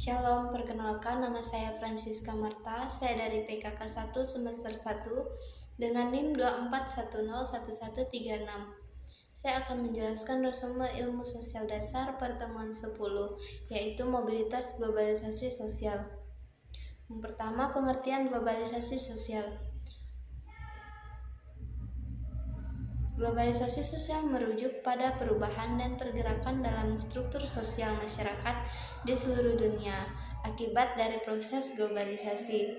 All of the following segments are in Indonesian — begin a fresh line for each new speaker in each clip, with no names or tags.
Shalom, perkenalkan nama saya Francisca Marta. Saya dari PKK 1 semester 1 dengan NIM 241011136. Saya akan menjelaskan resume ilmu sosial dasar pertemuan 10, yaitu mobilitas globalisasi sosial. Yang pertama, pengertian globalisasi sosial. Globalisasi sosial merujuk pada perubahan dan pergerakan dalam struktur sosial masyarakat di seluruh dunia akibat dari proses globalisasi.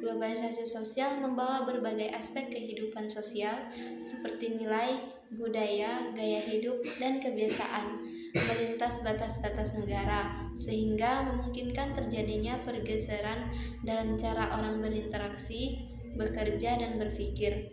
Globalisasi sosial membawa berbagai aspek kehidupan sosial seperti nilai, budaya, gaya hidup, dan kebiasaan melintas batas-batas negara, sehingga memungkinkan terjadinya pergeseran dalam cara orang berinteraksi, bekerja, dan berpikir.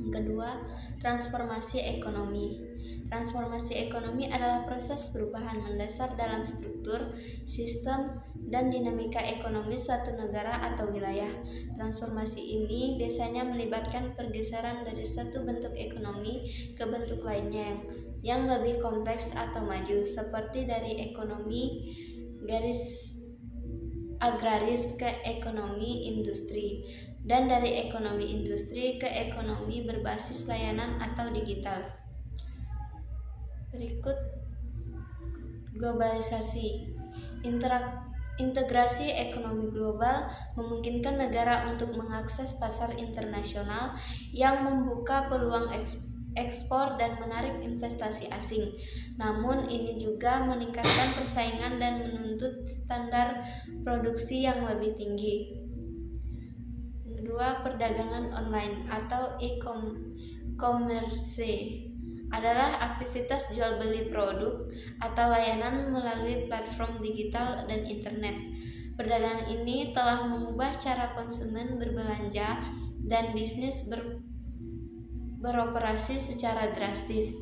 Yang kedua, transformasi ekonomi. Transformasi ekonomi adalah proses perubahan mendasar dalam struktur, sistem, dan dinamika ekonomi suatu negara atau wilayah. Transformasi ini biasanya melibatkan pergeseran dari suatu bentuk ekonomi ke bentuk lainnya yang lebih kompleks atau maju, seperti dari ekonomi garis agraris ke ekonomi industri, dan dari ekonomi industri ke ekonomi berbasis layanan atau digital. Berikut globalisasi. Integrasi ekonomi global memungkinkan negara untuk mengakses pasar internasional yang membuka peluang ekspor dan menarik investasi asing. Namun ini juga meningkatkan persaingan dan menuntut standar produksi yang lebih tinggi. Yang kedua, perdagangan online atau e-commerce adalah aktivitas jual beli produk atau layanan melalui platform digital dan internet. Perdagangan ini telah mengubah cara konsumen berbelanja dan bisnis beroperasi secara drastis,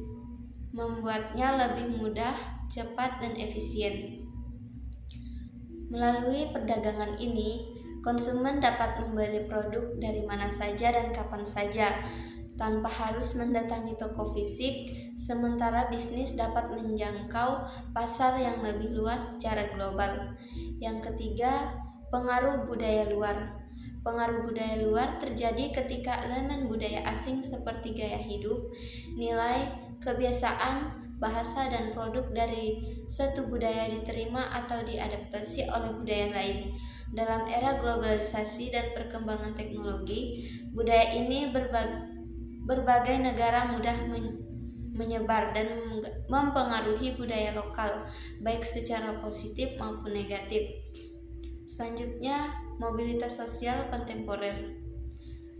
membuatnya lebih mudah, cepat, dan efisien. Melalui perdagangan ini, konsumen dapat membeli produk dari mana saja dan kapan saja, tanpa harus mendatangi toko fisik, sementara bisnis dapat menjangkau pasar yang lebih luas secara global. Yang ketiga, pengaruh budaya luar. Pengaruh budaya luar terjadi ketika elemen budaya asing seperti gaya hidup, nilai, kebiasaan, bahasa, dan produk dari suatu budaya diterima atau diadaptasi oleh budaya lain. Dalam era globalisasi dan perkembangan teknologi, budaya ini berbagai negara mudah menyebar dan mempengaruhi budaya lokal, baik secara positif maupun negatif. Selanjutnya, mobilitas sosial kontemporer.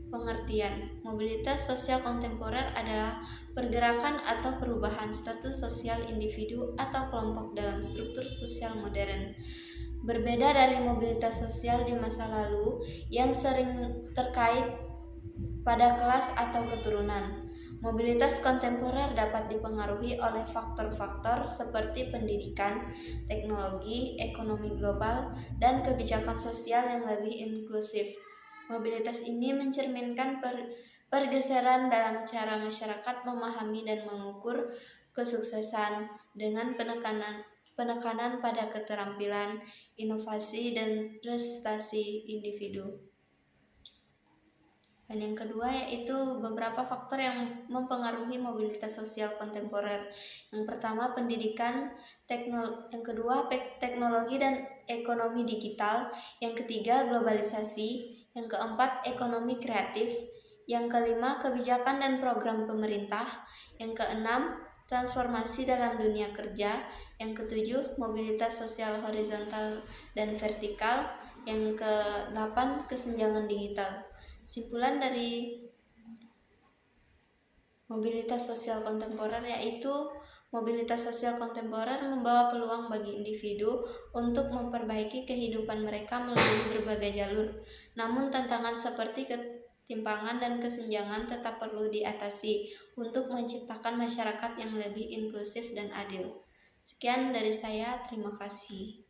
Pengertian mobilitas sosial kontemporer adalah pergerakan atau perubahan status sosial individu atau kelompok dalam struktur sosial modern. Berbeda dari mobilitas sosial di masa lalu yang sering terkait pada kelas atau keturunan, mobilitas kontemporer dapat dipengaruhi oleh faktor-faktor seperti pendidikan, teknologi, ekonomi global, dan kebijakan sosial yang lebih inklusif. Mobilitas ini mencerminkan pergeseran dalam cara masyarakat memahami dan mengukur kesuksesan dengan penekanan pada keterampilan, inovasi, dan prestasi individu. Dan yang kedua yaitu beberapa faktor yang mempengaruhi mobilitas sosial kontemporer. Yang pertama pendidikan, yang kedua teknologi dan ekonomi digital, yang ketiga globalisasi, yang keempat ekonomi kreatif, yang kelima kebijakan dan program pemerintah, yang keenam transformasi dalam dunia kerja, yang ketujuh mobilitas sosial horizontal dan vertikal, yang kedelapan kesenjangan digital. Simpulan dari mobilitas sosial kontemporer yaitu mobilitas sosial kontemporer membawa peluang bagi individu untuk memperbaiki kehidupan mereka melalui berbagai jalur. Namun tantangan seperti ketimpangan dan kesenjangan tetap perlu diatasi untuk menciptakan masyarakat yang lebih inklusif dan adil. Sekian dari saya, terima kasih.